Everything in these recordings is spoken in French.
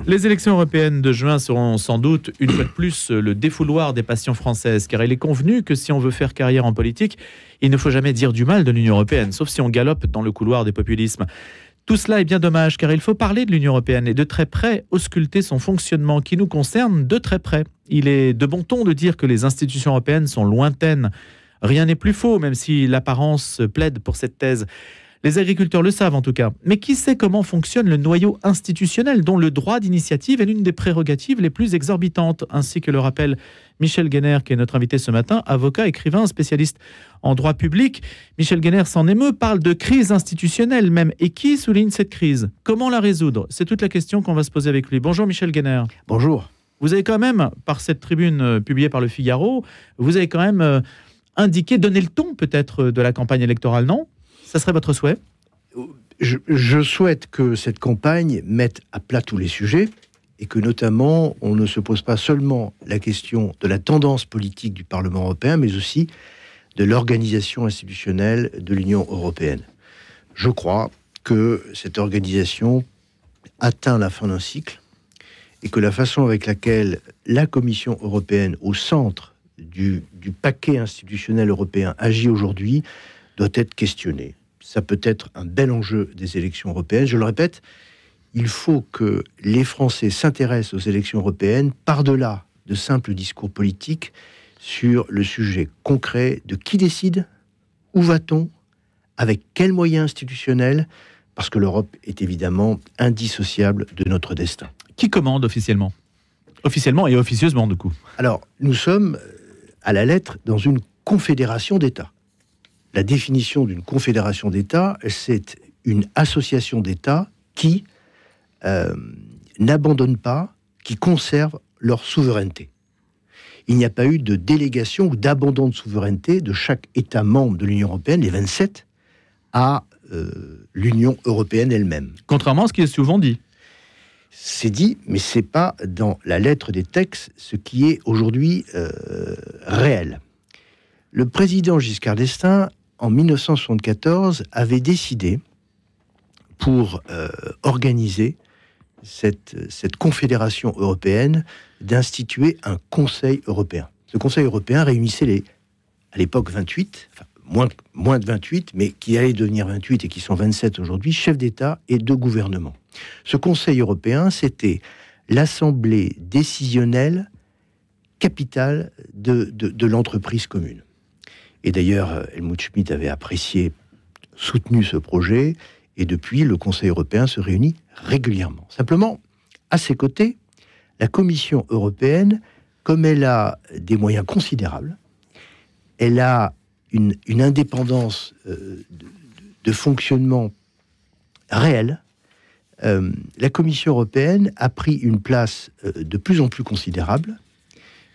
Les élections européennes de juin seront sans doute, une fois de plus, le défouloir des passions françaises, car il est convenu que si on veut faire carrière en politique, il ne faut jamais dire du mal de l'Union européenne, sauf si on galope dans le couloir des populismes. Tout cela est bien dommage, car il faut parler de l'Union européenne et de très près ausculter son fonctionnement qui nous concerne de très près. Il est de bon ton de dire que les institutions européennes sont lointaines. Rien n'est plus faux, même si l'apparence plaide pour cette thèse. Les agriculteurs le savent en tout cas. Mais qui sait comment fonctionne le noyau institutionnel dont le droit d'initiative est l'une des prérogatives les plus exorbitantes, ainsi que le rappelle Michel Guéner, qui est notre invité ce matin, avocat, écrivain, spécialiste en droit public. Michel Guéner s'en émeut, parle de crise institutionnelle même. Et qui souligne cette crise? Comment la résoudre? C'est toute la question qu'on va se poser avec lui. Bonjour Michel Guéner. Bonjour. Vous avez quand même, par cette tribune publiée par Le Figaro, vous avez quand même indiqué, donné le ton peut-être de la campagne électorale, non? Ça serait votre souhait? Je souhaite que cette campagne mette à plat tous les sujets et que notamment on ne se pose pas seulement la question de la tendance politique du Parlement européen, mais aussi de l'organisation institutionnelle de l'Union européenne. Je crois que cette organisation atteint la fin d'un cycle et que la façon avec laquelle la Commission européenne, au centre du paquet institutionnel européen, agit aujourd'hui, doit être questionnée. Ça peut être un bel enjeu des élections européennes. Je le répète, il faut que les Français s'intéressent aux élections européennes par-delà de simples discours politiques sur le sujet concret de qui décide, où va-t-on, avec quels moyens institutionnels, parce que l'Europe est évidemment indissociable de notre destin. Qui commande officiellement? Officiellement et officieusement, du coup. Alors, nous sommes à la lettre dans une confédération d'États. La définition d'une confédération d'États, c'est une association d'États qui n'abandonne pas, qui conserve leur souveraineté. Il n'y a pas eu de délégation ou d'abandon de souveraineté de chaque État membre de l'Union européenne, les 27, à l'Union européenne elle-même. Contrairement à ce qui est souvent dit. C'est dit, mais c'est pas dans la lettre des textes ce qui est aujourd'hui réel. Le président Giscard d'Estaing, en 1974, avait décidé, pour organiser cette confédération européenne, d'instituer un Conseil européen. Ce Conseil européen réunissait à l'époque 28, enfin moins de 28, mais qui allaient devenir 28 et qui sont 27 aujourd'hui, chefs d'État et de gouvernement. Ce Conseil européen, c'était l'assemblée décisionnelle capitale de l'entreprise commune. Et d'ailleurs, Helmut Schmidt avait soutenu ce projet, et depuis, le Conseil européen se réunit régulièrement. Simplement, à ses côtés, la Commission européenne, comme elle a des moyens considérables, elle a une indépendance de fonctionnement réelle. La Commission européenne a pris une place de plus en plus considérable,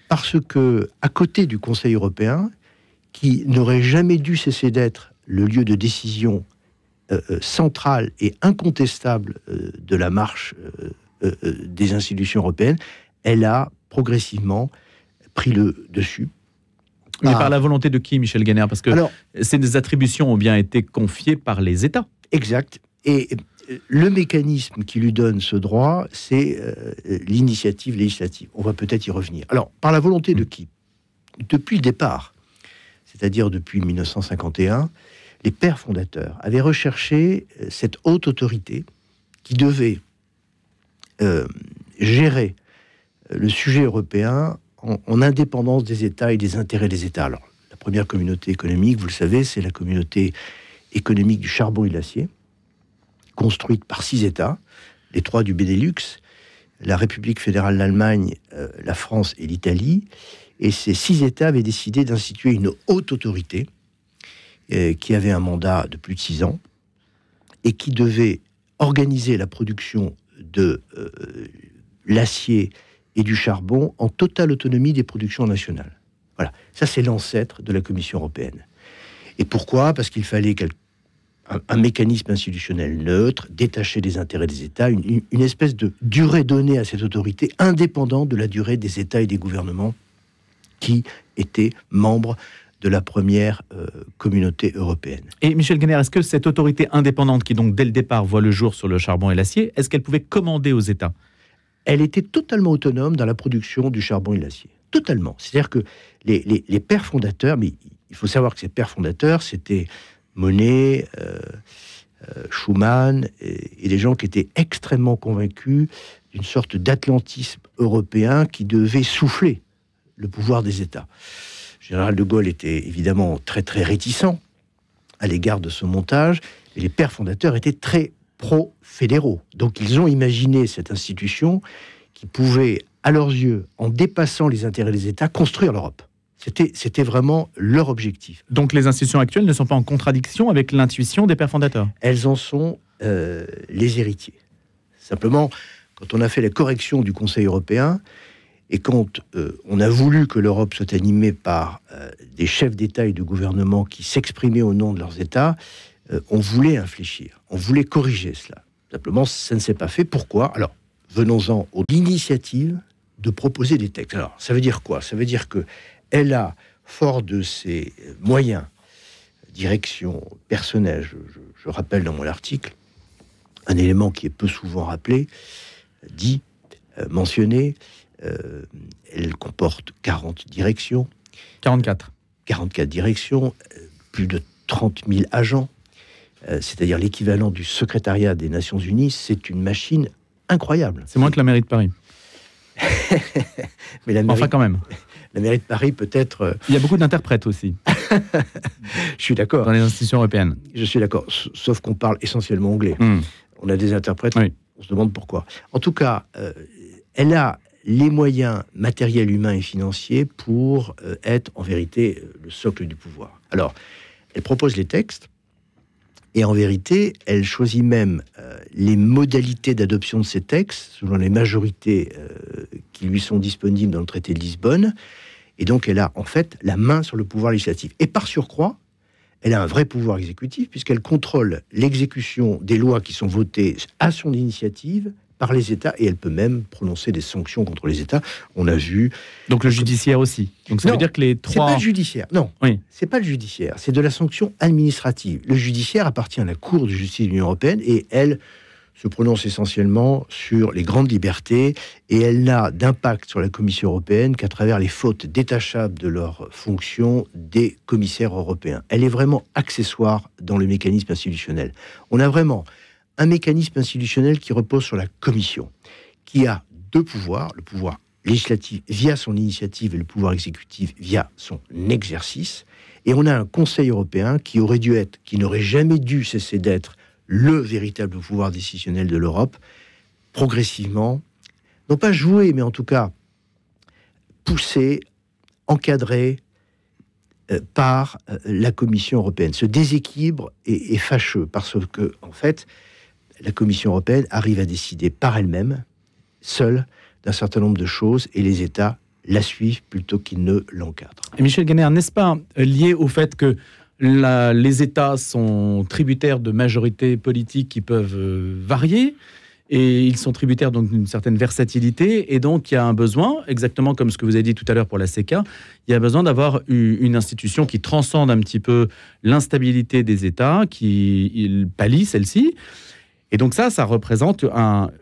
parce que, à côté du Conseil européen, qui n'aurait jamais dû cesser d'être le lieu de décision central et incontestable de la marche des institutions européennes, elle a progressivement pris le dessus. Mais par la volonté de qui, Michel Guéner? Parce que ces attributions ont bien été confiées par les États. Exact. Et le mécanisme qui lui donne ce droit, c'est l'initiative législative. On va peut-être y revenir. Alors, par la volonté de qui? Depuis le départ, c'est-à-dire depuis 1951, les pères fondateurs avaient recherché cette haute autorité qui devait gérer le sujet européen en indépendance des États et des intérêts des États. Alors, la première communauté économique, vous le savez, c'est la communauté économique du charbon et de l'acier, construite par 6 États, les 3 du Benelux, la République fédérale d'Allemagne, la France et l'Italie. Et ces 6 États avaient décidé d'instituer une haute autorité qui avait un mandat de plus de 6 ans et qui devait organiser la production de l'acier et du charbon en totale autonomie des productions nationales. Voilà, ça c'est l'ancêtre de la Commission européenne. Et pourquoi? Parce qu'il fallait un mécanisme institutionnel neutre, détaché des intérêts des États, une espèce de durée donnée à cette autorité, indépendante de la durée des États et des gouvernements qui étaient membres de la première communauté européenne. Et Michel Guéner, est-ce que cette autorité indépendante qui donc dès le départ voit le jour sur le charbon et l'acier, est-ce qu'elle pouvait commander aux États? elle était totalement autonome dans la production du charbon et de l'acier. Totalement. C'est-à-dire que les pères fondateurs, mais il faut savoir que ces pères fondateurs, c'était Monnet, Schuman, et des gens qui étaient extrêmement convaincus d'une sorte d'atlantisme européen qui devait souffler le pouvoir des États. Le général de Gaulle était évidemment très très réticent à l'égard de ce montage, et les pères fondateurs étaient très pro-fédéraux. Donc ils ont imaginé cette institution qui pouvait, à leurs yeux, en dépassant les intérêts des États, construire l'Europe. C'était vraiment leur objectif. Donc les institutions actuelles ne sont pas en contradiction avec l'intuition des pères fondateurs? Elles en sont les héritiers. Simplement, quand on a fait la correction du Conseil européen, et quand on a voulu que l'Europe soit animée par des chefs d'État et de gouvernement qui s'exprimaient au nom de leurs États, on voulait infléchir, on voulait corriger cela. Simplement, ça ne s'est pas fait. Pourquoi? Alors, venons-en à l'initiative de proposer des textes. Alors, ça veut dire quoi? Ça veut dire qu'elle a, fort de ses moyens, direction, personnel, je rappelle dans mon article, un élément qui est peu souvent rappelé, dit, mentionné, elle comporte 40 directions. 44. 44 directions, plus de 30 000 agents, c'est-à-dire l'équivalent du secrétariat des Nations Unies. C'est une machine incroyable. C'est moins que la mairie de Paris. Mais enfin, quand même. La mairie de Paris, peut-être... Il y a beaucoup d'interprètes aussi. Je suis d'accord. Dans les institutions européennes. Je suis d'accord, sauf qu'on parle essentiellement anglais. On a des interprètes, oui. On se demande pourquoi. En tout cas, elle a les moyens matériels, humains et financiers pour être, en vérité, le socle du pouvoir. Alors, elle propose les textes, et en vérité, elle choisit même les modalités d'adoption de ces textes, selon les majorités qui lui sont disponibles dans le traité de Lisbonne, et donc elle a, en fait, la main sur le pouvoir législatif. Et par surcroît, elle a un vrai pouvoir exécutif, puisqu'elle contrôle l'exécution des lois qui sont votées à son initiative par les États, et elle peut même prononcer des sanctions contre les États. On a vu... Donc le judiciaire aussi. Donc ça veut dire que les trois... C'est pas le judiciaire, non. Oui. C'est pas le judiciaire, c'est de la sanction administrative. Le judiciaire appartient à la Cour de justice de l'Union européenne, et elle se prononce essentiellement sur les grandes libertés, et elle n'a d'impact sur la Commission européenne qu'à travers les fautes détachables de leurs fonctions des commissaires européens. Elle est vraiment accessoire dans le mécanisme institutionnel. On a vraiment un mécanisme institutionnel qui repose sur la Commission, qui a deux pouvoirs, le pouvoir législatif via son initiative et le pouvoir exécutif via son exercice. Et on a un Conseil européen qui aurait dû être, qui n'aurait jamais dû cesser d'être le véritable pouvoir décisionnel de l'Europe, progressivement, non pas joué, mais en tout cas poussé, encadré par la Commission européenne. Ce déséquilibre est fâcheux, parce que, en fait, la Commission européenne arrive à décider par elle-même, seule, d'un certain nombre de choses, et les États la suivent plutôt qu'ils ne l'encadrent. Et Michel Ganner, n'est-ce pas lié au fait que les États sont tributaires de majorités politiques qui peuvent varier, et ils sont tributaires donc d'une certaine versatilité, et donc il y a un besoin, exactement comme ce que vous avez dit tout à l'heure pour la CECA, il y a besoin d'avoir une institution qui transcende un petit peu l'instabilité des États, qui pallie celle-ci. Et donc ça représente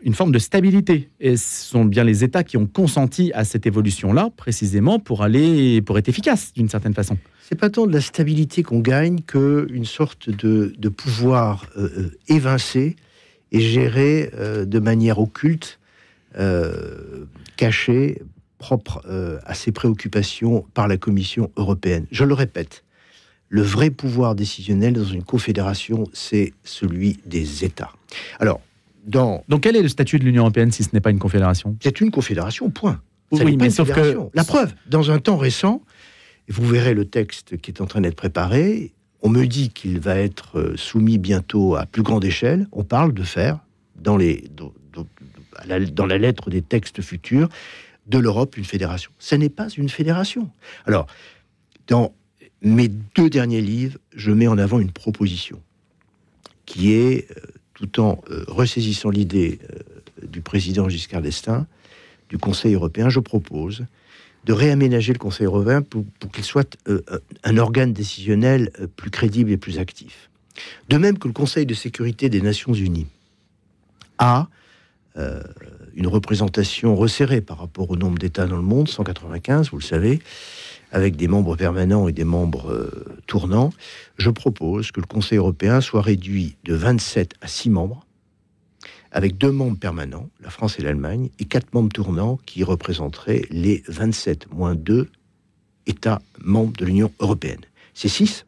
une forme de stabilité. Et ce sont bien les États qui ont consenti à cette évolution-là, précisément pour être efficaces, d'une certaine façon. C'est pas tant de la stabilité qu'on gagne qu'une sorte de pouvoir évincé et géré de manière occulte, cachée, propre à ses préoccupations par la Commission européenne. Je le répète, le vrai pouvoir décisionnel dans une confédération, c'est celui des États. Alors, donc quel est le statut de l'Union européenne si ce n'est pas une confédération? C'est une confédération, point. Oui, mais sauf que... La preuve, dans un temps récent, vous verrez le texte qui est en train d'être préparé, on me dit qu'il va être soumis bientôt à plus grande échelle. On parle de faire, dans la lettre des textes futurs, de l'Europe une fédération. Ce n'est pas une fédération. Alors, dans mes 2 derniers livres, je mets en avant une proposition qui est, tout en ressaisissant l'idée du président Giscard d'Estaing, du Conseil européen, je propose de réaménager le Conseil européen pour qu'il soit un organe décisionnel plus crédible et plus actif. De même que le Conseil de sécurité des Nations Unies a une représentation resserrée par rapport au nombre d'États dans le monde, 195, vous le savez, avec des membres permanents et des membres tournants, je propose que le Conseil européen soit réduit de 27 à 6 membres, avec 2 membres permanents, la France et l'Allemagne, et 4 membres tournants qui représenteraient les 27 moins 2 États membres de l'Union européenne. Ces 6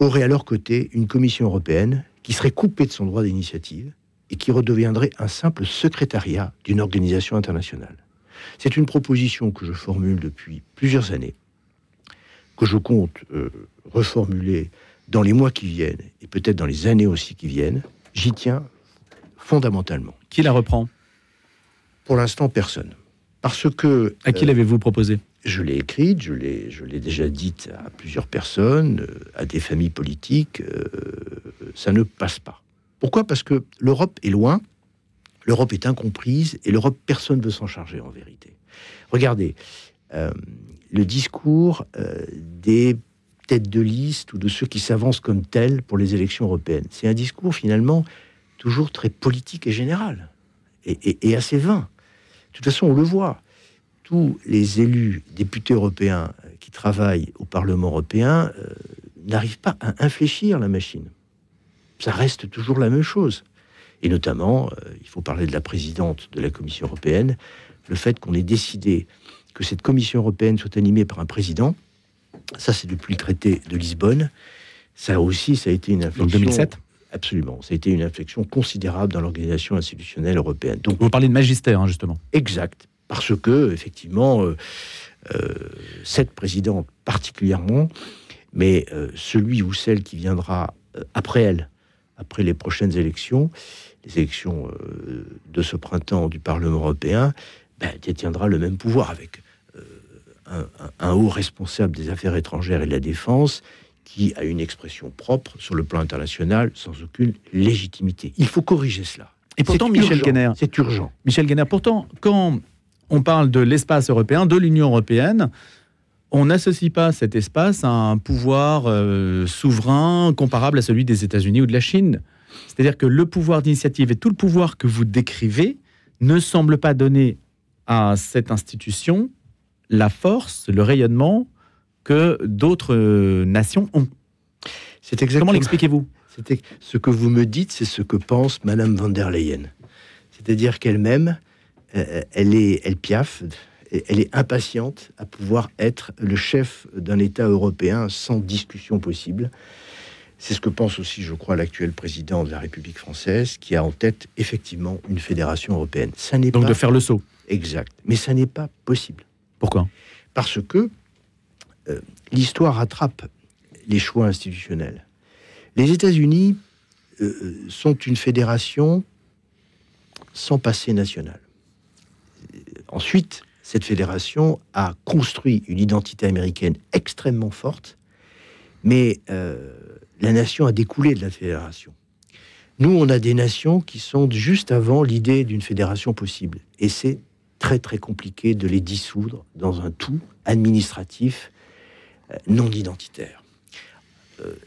auraient à leur côté une Commission européenne qui serait coupée de son droit d'initiative et qui redeviendrait un simple secrétariat d'une organisation internationale. C'est une proposition que je formule depuis plusieurs années, que je compte reformuler dans les mois qui viennent, et peut-être dans les années aussi qui viennent. J'y tiens fondamentalement. Qui la reprend? Pour l'instant, personne. Parce que... À qui l'avez-vous proposé? Je l'ai écrite, je l'ai déjà dite à plusieurs personnes, à des familles politiques. Ça ne passe pas. Pourquoi? Parce que l'Europe est loin, l'Europe est incomprise, et l'Europe, personne ne veut s'en charger en vérité. Regardez, le discours des têtes de liste ou de ceux qui s'avancent comme tels pour les élections européennes, c'est un discours finalement toujours très politique et général, et assez vain. De toute façon, on le voit. Tous les élus députés européens qui travaillent au Parlement européen n'arrivent pas à infléchir la machine. Ça reste toujours la même chose. Et notamment, il faut parler de la présidente de la Commission européenne, le fait qu'on ait décidé que cette Commission européenne soit animée par un président, ça c'est depuis le traité de Lisbonne, ça aussi, ça a été une inflexion... Donc 2007 ? Absolument, ça a été une inflexion considérable dans l'organisation institutionnelle européenne. Donc, vous parlez de magistère, hein, justement. Exact, parce que, effectivement, cette présidente particulièrement, mais celui ou celle qui viendra après elle, après les prochaines élections, les élections de ce printemps du Parlement européen, détiendra le même pouvoir avec un haut responsable des affaires étrangères et de la défense qui a une expression propre sur le plan international sans aucune légitimité. Il faut corriger cela. Et pourtant, Michel Guénert, c'est urgent. Michel Guénert, pourtant, quand on parle de l'espace européen, de l'Union européenne, on n'associe pas cet espace à un pouvoir souverain comparable à celui des États-Unis ou de la Chine. C'est-à-dire que le pouvoir d'initiative et tout le pouvoir que vous décrivez ne semble pas donner à cette institution la force, le rayonnement que d'autres nations ont. C'est exactement... Comment l'expliquez-vous? Ce que vous me dites, c'est ce que pense Madame von der Leyen. C'est-à-dire qu'elle-même, elle piaffe, elle est impatiente à pouvoir être le chef d'un État européen sans discussion possible. C'est ce que pense aussi, je crois, l'actuel président de la République française, qui a en tête effectivement une fédération européenne. Ça n'est Donc pas... de faire le saut. Exact. Mais ça n'est pas possible. Pourquoi? Parce que l'histoire rattrape les choix institutionnels. Les États-Unis sont une fédération sans passé national. Ensuite, cette fédération a construit une identité américaine extrêmement forte, mais la nation a découlé de la fédération. Nous, on a des nations qui sont juste avant l'idée d'une fédération possible. Et c'est très, très compliqué de les dissoudre dans un tout administratif non identitaire.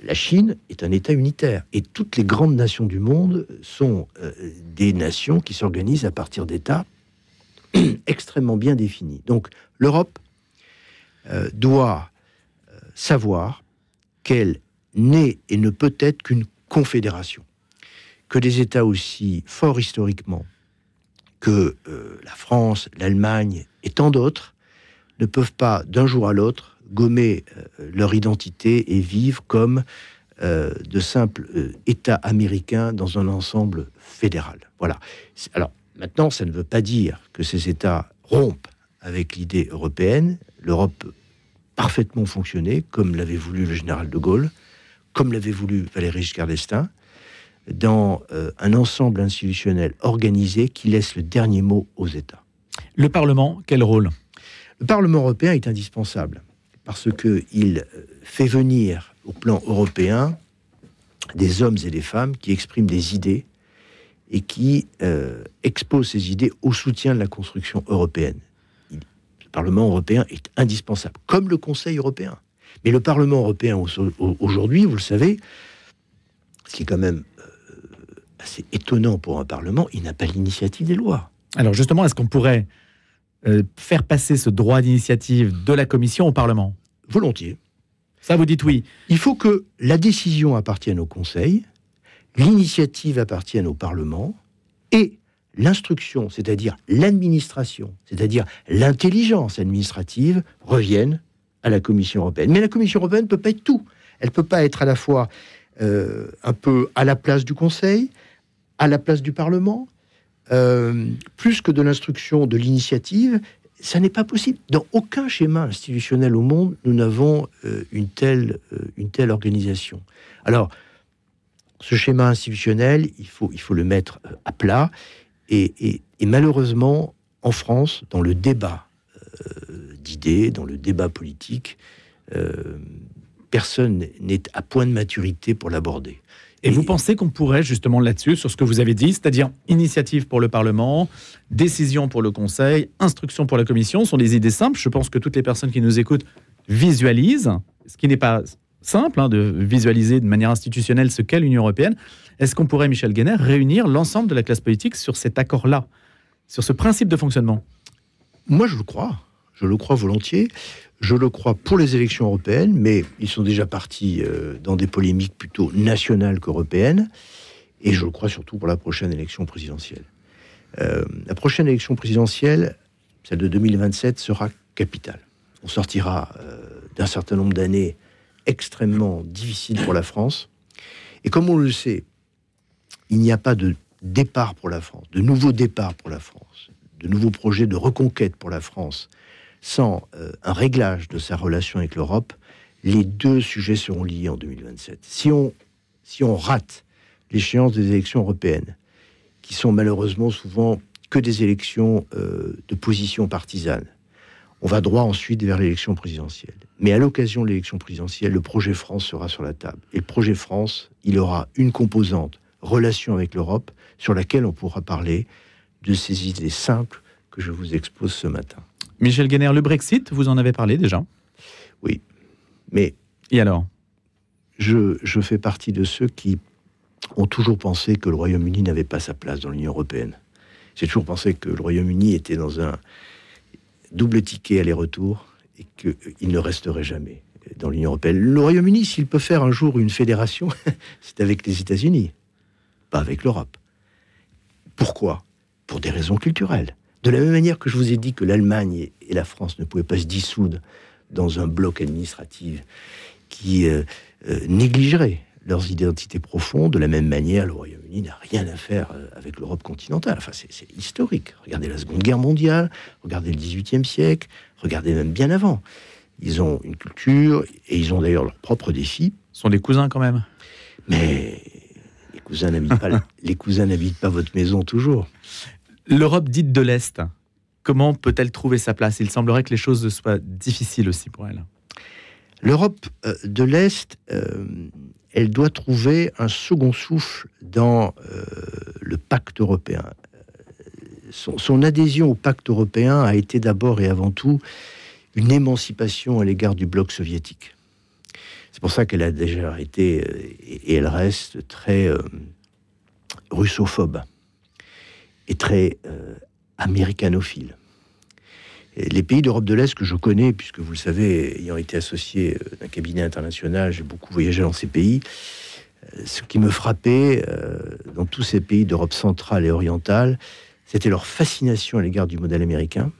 La Chine est un État unitaire. Et toutes les grandes nations du monde sont des nations qui s'organisent à partir d'États extrêmement bien définis. Donc, l'Europe doit savoir qu'elle n'est et ne peut être qu'une confédération. Que des États aussi forts historiquement que la France, l'Allemagne et tant d'autres ne peuvent pas, d'un jour à l'autre, gommer leur identité et vivre comme de simples États américains dans un ensemble fédéral. Voilà. Alors, maintenant, ça ne veut pas dire que ces États rompent avec l'idée européenne. L'Europe peut parfaitement fonctionner, comme l'avait voulu le général de Gaulle, comme l'avait voulu Valéry Giscard d'Estaing, dans un ensemble institutionnel organisé qui laisse le dernier mot aux États. Le Parlement, quel rôle? Le Parlement européen est indispensable parce qu'il fait venir au plan européen des hommes et des femmes qui expriment des idées et qui exposent ces idées au soutien de la construction européenne. Le Parlement européen est indispensable, comme le Conseil européen. Mais le Parlement européen, aujourd'hui, vous le savez, ce qui est quand même assez étonnant pour un Parlement, il n'a pas l'initiative des lois. Alors justement, est-ce qu'on pourrait faire passer ce droit d'initiative de la Commission au Parlement? Volontiers. Ça, vous dites oui. Il faut que la décision appartienne au Conseil, l'initiative appartienne au Parlement, et l'instruction, c'est-à-dire l'administration, c'est-à-dire l'intelligence administrative, revienne à la Commission européenne. Mais la Commission européenne ne peut pas être tout. Elle ne peut pas être à la fois un peu à la place du Conseil, à la place du Parlement, plus que de l'instruction, de l'initiative. Ça n'est pas possible. Dans aucun schéma institutionnel au monde, nous n'avons une telle organisation. Alors, ce schéma institutionnel, il faut le mettre à plat. Et malheureusement, en France, dans le débat d'idées, dans le débat politique, personne n'est à point de maturité pour l'aborder. Et vous pensez qu'on pourrait justement là-dessus, sur ce que vous avez dit, c'est-à-dire initiative pour le Parlement, décision pour le Conseil, instruction pour la Commission, sont des idées simples. Je pense que toutes les personnes qui nous écoutent visualisent, ce qui n'est pas simple de visualiser de manière institutionnelle ce qu'est l'Union européenne. Est-ce qu'on pourrait, Michel Guénert, réunir l'ensemble de la classe politique sur cet accord-là, sur ce principe de fonctionnement? Moi, je le crois. Je le crois volontiers. Je le crois pour les élections européennes, mais ils sont déjà partis dans des polémiques plutôt nationales qu'européennes. Et je le crois surtout pour la prochaine élection présidentielle. La prochaine élection présidentielle, celle de 2027, sera capitale. On sortira d'un certain nombre d'années extrêmement difficiles pour la France. Et comme on le sait, il n'y a pas de départ pour la France, de nouveaux départs pour la France, de nouveaux projets de reconquête pour la France, sans un réglage de sa relation avec l'Europe. Les deux sujets seront liés en 2027. Si on rate l'échéance des élections européennes, qui sont malheureusement souvent que des élections de position partisane, on va droit ensuite vers l'élection présidentielle. Mais à l'occasion de l'élection présidentielle, le projet France sera sur la table. Et le projet France, il aura une composante relation avec l'Europe sur laquelle on pourra parler de ces idées simples que je vous expose ce matin. Michel Guénert, le Brexit, vous en avez parlé déjà? Oui, mais... Et alors? Je fais partie de ceux qui ont toujours pensé que le Royaume-Uni n'avait pas sa place dans l'Union européenne. J'ai toujours pensé que le Royaume-Uni était dans un double ticket aller-retour et qu'il ne resterait jamais dans l'Union européenne. Le Royaume-Uni, s'il peut faire un jour une fédération, c'est avec les États-Unis, pas avec l'Europe. Pourquoi? Pour des raisons culturelles. De la même manière que je vous ai dit que l'Allemagne et la France ne pouvaient pas se dissoudre dans un bloc administratif qui négligerait leurs identités profondes, de la même manière, le Royaume-Uni n'a rien à faire avec l'Europe continentale. Enfin, c'est historique. Regardez la Seconde Guerre mondiale, regardez le XVIIIe siècle, regardez même bien avant. Ils ont une culture, et ils ont d'ailleurs leurs propres défis. Ce sont des cousins quand même. Mais les cousins n'habitent pas votre maison toujours. L'Europe dite de l'Est, comment peut-elle trouver sa place? Il semblerait que les choses soient difficiles aussi pour elle. L'Europe de l'Est, elle doit trouver un second souffle dans le pacte européen. Son adhésion au pacte européen a été d'abord et avant tout une émancipation à l'égard du bloc soviétique. C'est pour ça qu'elle a déjà été, et elle reste, très russophobe et très américanophile. Et les pays d'Europe de l'Est que je connais, puisque vous le savez, ayant été associé d'un cabinet international, j'ai beaucoup voyagé dans ces pays. Ce qui me frappait dans tous ces pays d'Europe centrale et orientale, c'était leur fascination à l'égard du modèle américain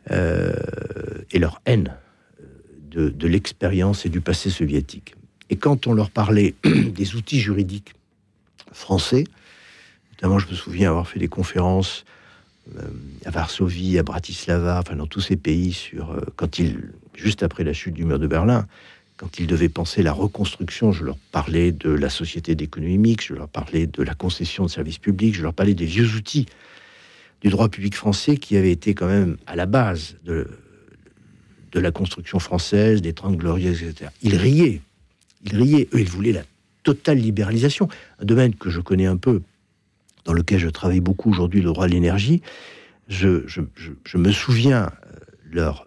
et leur haine de l'expérience et du passé soviétique. Et quand on leur parlait des outils juridiques français, notamment je me souviens avoir fait des conférences à Varsovie, à Bratislava, enfin dans tous ces pays, juste après la chute du mur de Berlin, quand ils devaient penser la reconstruction, je leur parlais de la société d'économie mixte, je leur parlais de la concession de services publics, je leur parlais des vieux outils du droit public français qui avaient été quand même à la base de la construction française, des Trente Glorieuses, etc. Ils riaient. Eux, ils voulaient la totale libéralisation. Un domaine que je connais un peu, dans lequel je travaille beaucoup aujourd'hui, le droit de l'énergie. Je me souviens leur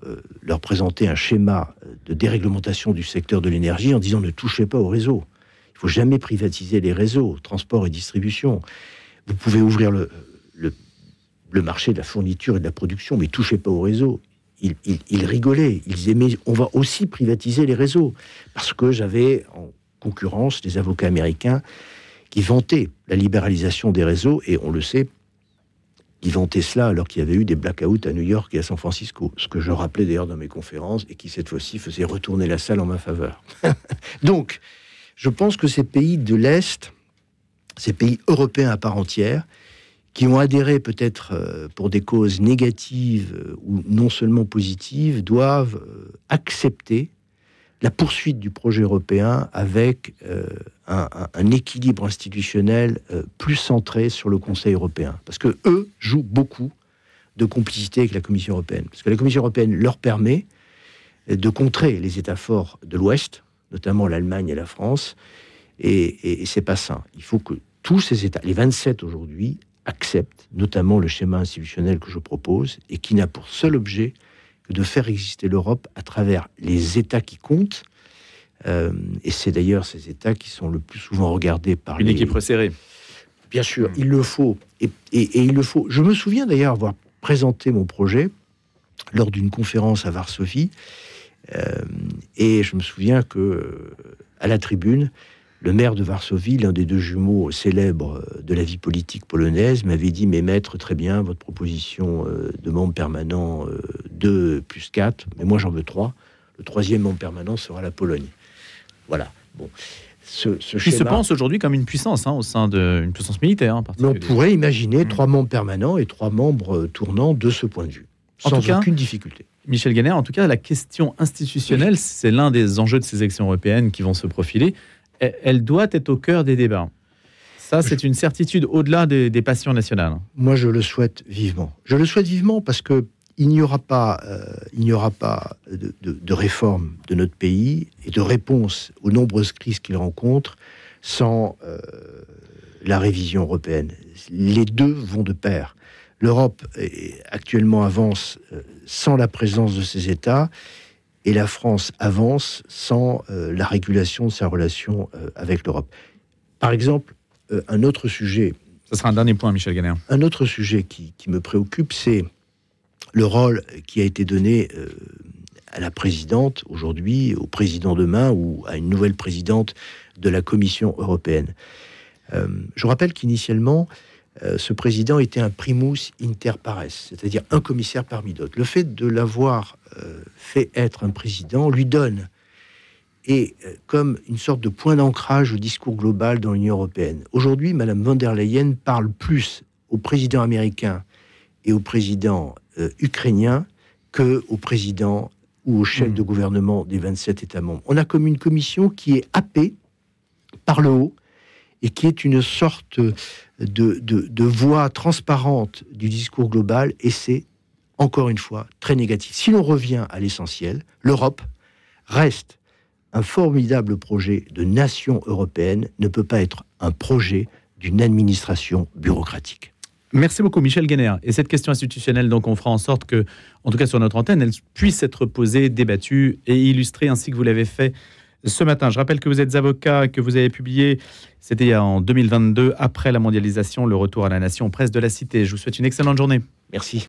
présenter un schéma de déréglementation du secteur de l'énergie en disant ne touchez pas au réseau. Il ne faut jamais privatiser les réseaux, transport et distribution. Vous pouvez ouvrir le marché de la fourniture et de la production, mais touchez pas au réseau. Ils rigolaient, ils aimaient. On va aussi privatiser les réseaux, parce que j'avais en concurrence des avocats américains qui vantaient la libéralisation des réseaux, et on le sait, ils vantaient cela alors qu'il y avait eu des blackouts à New York et à San Francisco, ce que je rappelais d'ailleurs dans mes conférences, et qui cette fois-ci faisait retourner la salle en ma faveur. Donc, je pense que ces pays de l'Est, ces pays européens à part entière, qui ont adhéré peut-être pour des causes négatives ou non seulement positives, doivent accepter la poursuite du projet européen avec un équilibre institutionnel plus centré sur le Conseil européen. Parce que eux jouent beaucoup de complicité avec la Commission européenne. Parce que la Commission européenne leur permet de contrer les États forts de l'Ouest, notamment l'Allemagne et la France, et c'est pas sain. Il faut que tous ces États, les 27 aujourd'hui, acceptent notamment le schéma institutionnel que je propose, et qui n'a pour seul objet que de faire exister l'Europe à travers les États qui comptent. Et c'est d'ailleurs ces États qui sont le plus souvent regardés par une équipe resserrée. Bien sûr, il le faut. Et il le faut. Je me souviens d'ailleurs avoir présenté mon projet lors d'une conférence à Varsovie. Et je me souviens que à la tribune, le maire de Varsovie, l'un des deux jumeaux célèbres de la vie politique polonaise, m'avait dit « Mais maître, très bien, votre proposition de membre permanent 2 plus 4, mais moi j'en veux 3. Le 3e membre permanent sera la Pologne. » Voilà. Bon. Ce qui schéma, se pense aujourd'hui comme une puissance, au sein d'une puissance militaire. Mais on pourrait imaginer 3 membres permanents et 3 membres tournants de ce point de vue, sans aucune difficulté. Michel Guénert, en tout cas, la question institutionnelle, c'est l'un des enjeux de ces élections européennes qui vont se profiler. Elle doit être au cœur des débats. Ça, c'est une certitude au-delà des passions nationales. Moi, je le souhaite vivement. Je le souhaite vivement parce que il n'y aura pas de réforme de notre pays et de réponse aux nombreuses crises qu'il rencontre sans la révision européenne. Les deux vont de pair. L'Europe actuellement avance sans la présence de ses États, et la France avance sans la régulation de sa relation avec l'Europe. Par exemple, un autre sujet... Ce sera un dernier point, Michel Guénert. Un autre sujet qui me préoccupe, c'est le rôle qui a été donné à la présidente aujourd'hui, au président demain, ou à une nouvelle présidente de la Commission européenne. Je rappelle qu'initialement, ce président était un primus inter pares, c'est-à-dire un commissaire parmi d'autres. Le fait de l'avoir fait être un président lui donne, et comme une sorte de point d'ancrage au discours global dans l'Union européenne. Aujourd'hui, Madame von der Leyen parle plus au président américain et au président ukrainien que au président ou au chef de gouvernement des 27 États membres. On a comme une commission qui est happée par le haut et qui est une sorte de voix transparente du discours global, et c'est, encore une fois, très négatif. Si l'on revient à l'essentiel, l'Europe reste un formidable projet de nation européenne, ne peut pas être un projet d'une administration bureaucratique. Merci beaucoup, Michel Guénert. Et cette question institutionnelle, donc, on fera en sorte que, en tout cas sur notre antenne, elle puisse être posée, débattue et illustrée ainsi que vous l'avez fait ce matin. Je rappelle que vous êtes avocat, que vous avez publié, c'était en 2022, après la mondialisation, le retour à la nation, presse de la cité. Je vous souhaite une excellente journée. Merci.